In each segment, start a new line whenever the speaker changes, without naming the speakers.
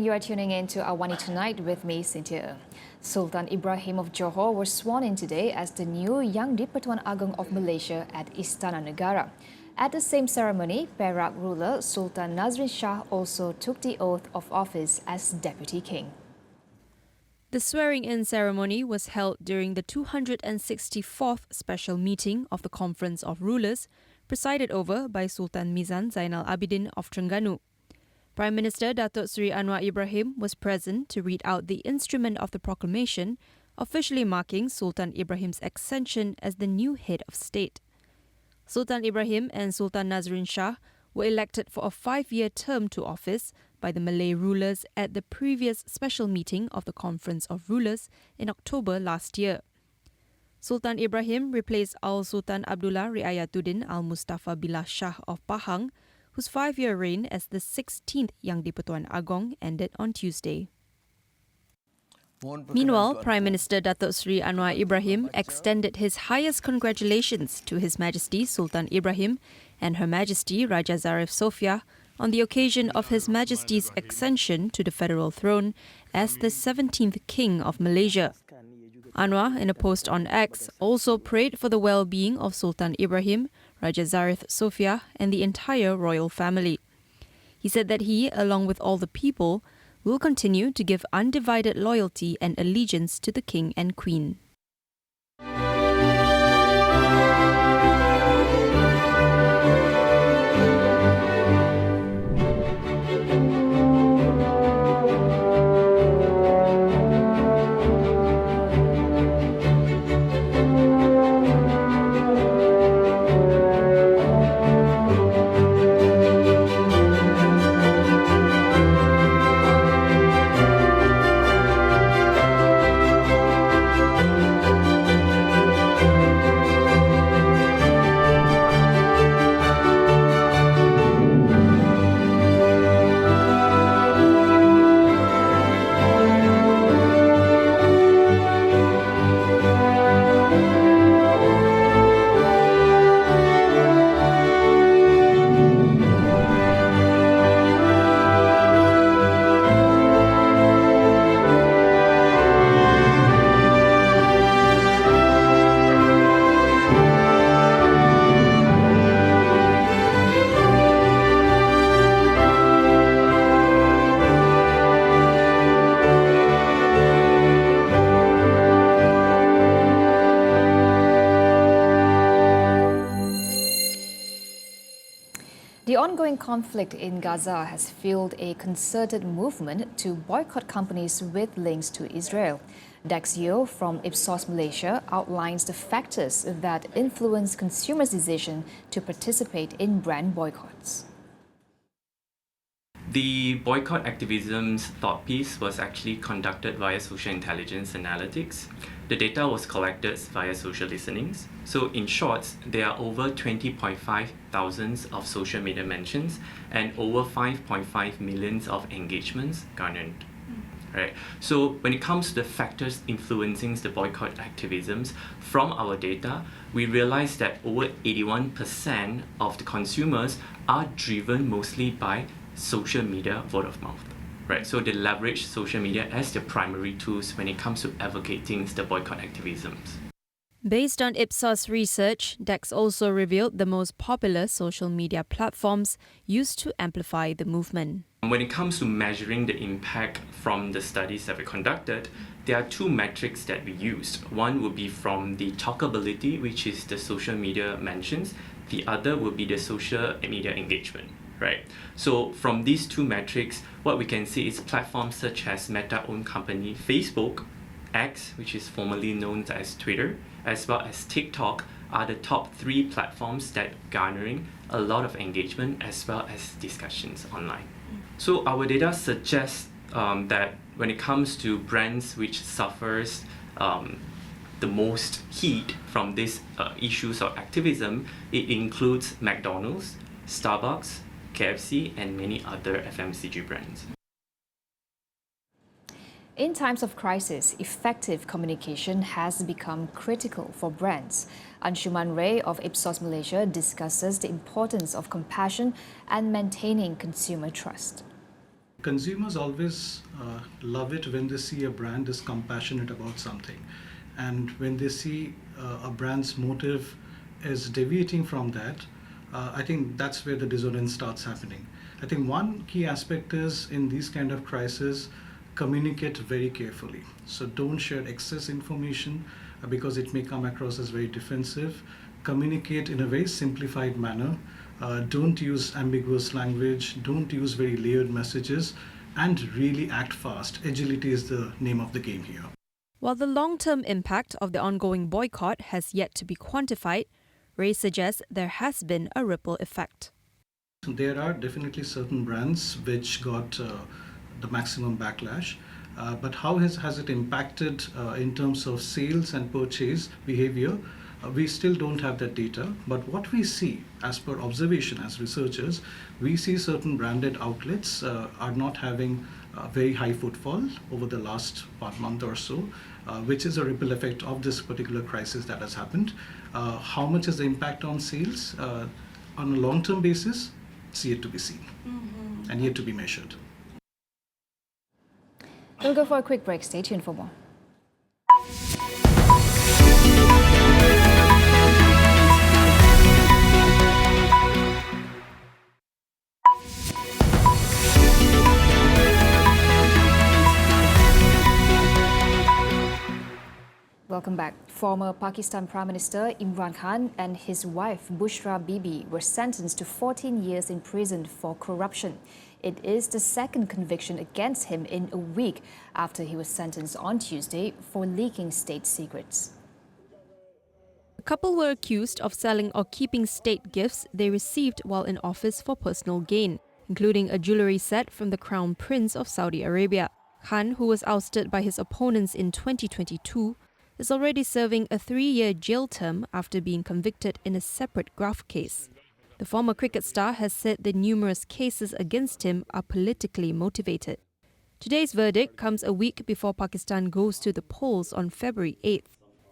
morning, you are tuning in to AWANI Tonight with me, Cynthia. Sultan Ibrahim of Johor was sworn in today as the new Yang di-Pertuan Agong of Malaysia at Istana Negara. At the same ceremony, Perak ruler Sultan Nazrin Shah also took the oath of office as Deputy King.
The swearing-in ceremony was held during the 264th special meeting of the Conference of Rulers, presided over by Sultan Mizan Zainal Abidin of Terengganu. Prime Minister Datuk Seri Anwar Ibrahim was present to read out the instrument of the proclamation, officially marking Sultan Ibrahim's ascension as the new head of state. Sultan Ibrahim and Sultan Nazrin Shah were elected for a 5-year term to office by the Malay rulers at the previous special meeting of the Conference of Rulers in October last year. Sultan Ibrahim replaced Sultan Abdullah Riayatuddin Al-Mustafa Billah Shah of Pahang, whose 5-year reign as the 16th Yang di-Pertuan Agong ended on Tuesday. Meanwhile, Prime Minister Datuk Seri Anwar Ibrahim extended his highest congratulations to His Majesty Sultan Ibrahim and Her Majesty Raja Zarif Sofia on the occasion of His Majesty's ascension to the federal throne as the 17th King of Malaysia. Anwar, in a post on X, also prayed for the well-being of Sultan Ibrahim, Raja Zarif Sofia and the entire royal family. He said that he, along with all the people, will continue to give undivided loyalty and allegiance to the King and Queen.
The ongoing conflict in Gaza has fueled a concerted movement to boycott companies with links to Israel. Dex Yeo from Ipsos Malaysia outlines the factors that influence consumers' decision to participate in brand boycotts.
The boycott activism's thought piece was actually conducted via social intelligence analytics. The data was collected via social listenings. So in short, there are over 20.5 thousands of social media mentions and over 5.5 millions of engagements garnered. Right. So when it comes to the factors influencing the boycott activisms, from our data, we realize that over 81% of the consumers are driven mostly by social media word of mouth. Right. So they leverage social media as their primary tools when it comes to advocating the boycott activisms.
Based on Ipsos research, Dex also revealed the most popular social media platforms used to amplify the movement.
When it comes to measuring the impact from the studies that we conducted, there are two metrics that we used. One would be from the talkability, which is the social media mentions. The other would be the social media engagement. Right. So from these two metrics, what we can see is platforms such as Meta-owned company Facebook, X, which is formerly known as Twitter, as well as TikTok, are the top 3 platforms that garnering a lot of engagement as well as discussions online. So our data suggests that when it comes to brands which suffers the most heat from these issues of activism, it includes McDonald's, Starbucks, KFC, and many other FMCG brands.
In times of crisis, effective communication has become critical for brands. Anshuman Ray of Ipsos Malaysia discusses the importance of compassion and maintaining consumer trust.
Consumers always love it when they see a brand is compassionate about something. And when they see a brand's motive is deviating from that, I think that's where the dissonance starts happening. I think one key aspect is in these kind of crises, communicate very carefully. So don't share excess information because it may come across as very defensive. Communicate in a very simplified manner. Don't use ambiguous language, don't use very layered messages, and really act fast. Agility is the name of the game here.
While the long-term impact of the ongoing boycott has yet to be quantified, Ray suggests there has been a ripple effect.
There are definitely certain brands which got the maximum backlash, but how has it impacted in terms of sales and purchase behavior? We still don't have that data, but what we see as per observation as researchers, we see certain branded outlets are not having very high footfall over the last 1 month or so, which is a ripple effect of this particular crisis that has happened. How much is the impact on sales on a long-term basis? It's yet to be seen and yet to be measured.
We'll go for a quick break. Stay tuned for more. Welcome back. Former Pakistan Prime Minister Imran Khan and his wife Bushra Bibi were sentenced to 14 years in prison for corruption. It is the second conviction against him in a week after he was sentenced on Tuesday for leaking state secrets.
The couple were accused of selling or keeping state gifts they received while in office for personal gain, including a jewellery set from the Crown Prince of Saudi Arabia. Khan, who was ousted by his opponents in 2022, is already serving a 3-year jail term after being convicted in a separate graft case. The former cricket star has said the numerous cases against him are politically motivated. Today's verdict comes a week before Pakistan goes to the polls on February 8th.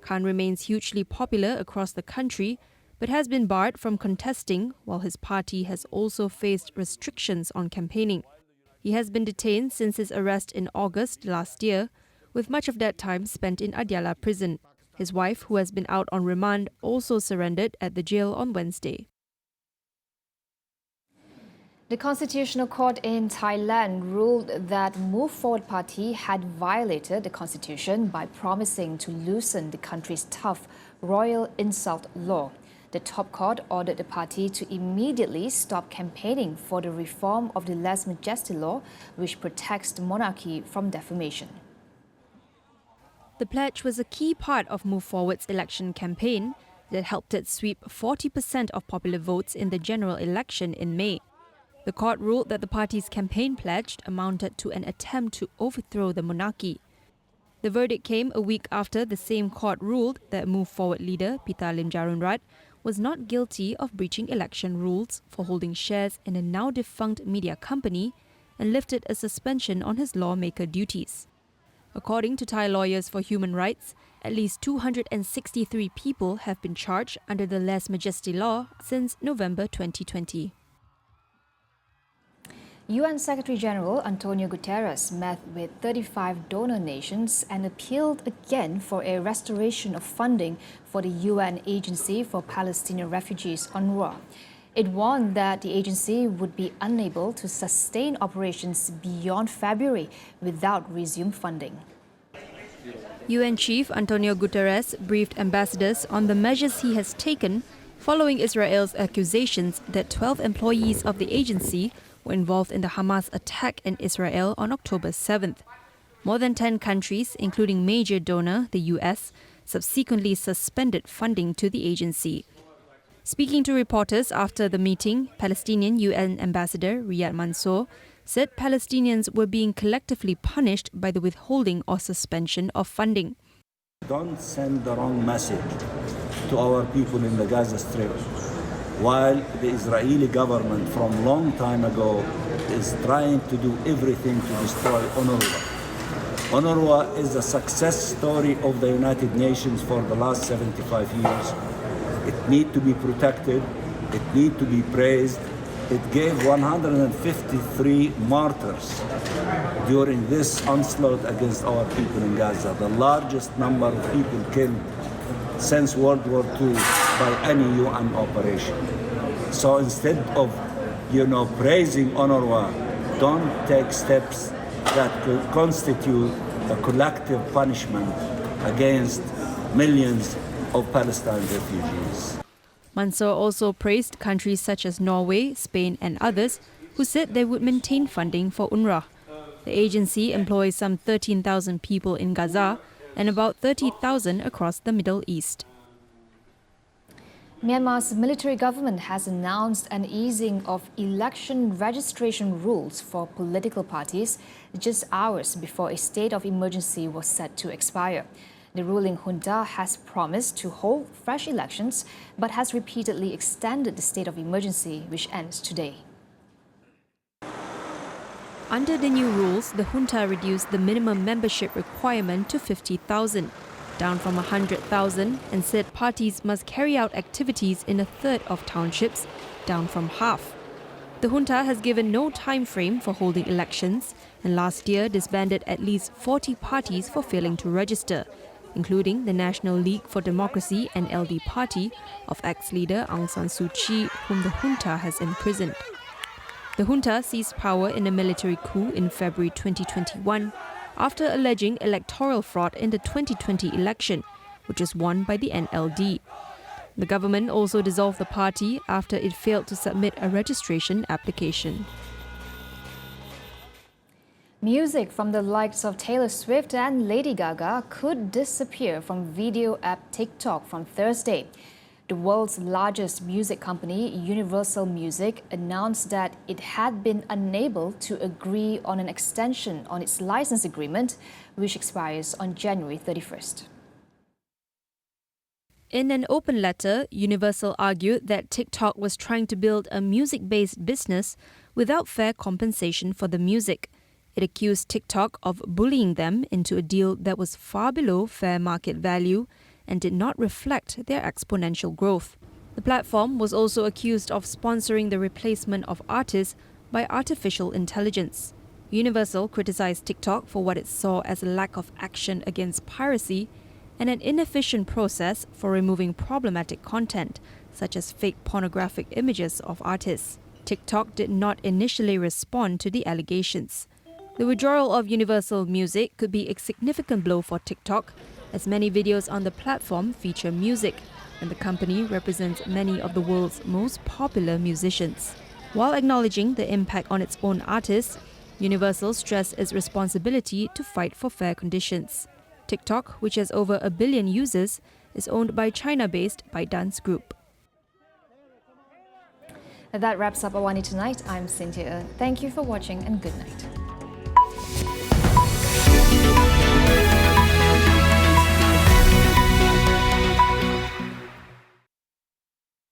Khan remains hugely popular across the country, but has been barred from contesting, while his party has also faced restrictions on campaigning. He has been detained since his arrest in August last year, with much of that time spent in Adiala prison. His wife, who has been out on remand, also surrendered at the jail on Wednesday.
The Constitutional Court in Thailand ruled that Move Forward Party had violated the constitution by promising to loosen the country's tough royal insult law. The top court ordered the party to immediately stop campaigning for the reform of the Lèse Majesté law, which protects the monarchy from defamation.
The pledge was a key part of Move Forward's election campaign that helped it sweep 40% of popular votes in the general election in May. The court ruled that the party's campaign pledge amounted to an attempt to overthrow the monarchy. The verdict came a week after the same court ruled that Move Forward leader Pita Limjaroenrat was not guilty of breaching election rules for holding shares in a now-defunct media company and lifted a suspension on his lawmaker duties. According to Thai Lawyers for Human Rights, at least 263 people have been charged under the Lèse Majesté law since November 2020.
UN Secretary-General Antonio Guterres met with 35 donor nations and appealed again for a restoration of funding for the UN Agency for Palestinian Refugees, UNRWA. It warned that the agency would be unable to sustain operations beyond February without resumed funding.
UN Chief Antonio Guterres briefed ambassadors on the measures he has taken following Israel's accusations that 12 employees of the agency were involved in the Hamas attack in Israel on October 7th. More than 10 countries, including major donor, the US, subsequently suspended funding to the agency. Speaking to reporters after the meeting, Palestinian UN Ambassador Riyad Mansour said Palestinians were being collectively punished by the withholding or suspension of funding.
Don't send the wrong message to our people in the Gaza Strip. While the Israeli government from a long time ago is trying to do everything to destroy UNRWA. UNRWA is a success story of the United Nations for the last 75 years. It needs to be protected, it needs to be praised, It gave 153 martyrs during this onslaught against our people in Gaza, the largest number of people killed since World War II by any UN operation. So instead of, praising UNRWA, don't take steps that could constitute a collective punishment against millions of Palestine refugees.
Mansour also praised countries such as Norway, Spain and others who said they would maintain funding for UNRWA. The agency employs some 13,000 people in Gaza and about 30,000 across the Middle East.
Myanmar's military government has announced an easing of election registration rules for political parties just hours before a state of emergency was set to expire. The ruling junta has promised to hold fresh elections but has repeatedly extended the state of emergency, which ends today.
Under the new rules, the junta reduced the minimum membership requirement to 50,000, down from 100,000, and said parties must carry out activities in a third of townships, down from half. The junta has given no time frame for holding elections and last year disbanded at least 40 parties for failing to register, including the National League for Democracy and LD Party of ex-leader Aung San Suu Kyi, whom the junta has imprisoned. The junta seized power in a military coup in February 2021 after alleging electoral fraud in the 2020 election, which was won by the NLD. The government also dissolved the party after it failed to submit a registration application.
Music from the likes of Taylor Swift and Lady Gaga could disappear from video app TikTok from Thursday. The world's largest music company, Universal Music, announced that it had been unable to agree on an extension on its license agreement, which expires on January 31st.
In an open letter, Universal argued that TikTok was trying to build a music-based business without fair compensation for the music. It accused TikTok of bullying them into a deal that was far below fair market value and did not reflect their exponential growth. The platform was also accused of sponsoring the replacement of artists by artificial intelligence. Universal criticized TikTok for what it saw as a lack of action against piracy and an inefficient process for removing problematic content, such as fake pornographic images of artists. TikTok did not initially respond to the allegations. The withdrawal of Universal Music could be a significant blow for TikTok, as many videos on the platform feature music, and the company represents many of the world's most popular musicians. While acknowledging the impact on its own artists, Universal stressed its responsibility to fight for fair conditions. TikTok, which has over 1 billion users, is owned by China-based ByteDance Group.
That wraps up AWANI Tonight. I'm Cynthia. Thank you for watching and good night.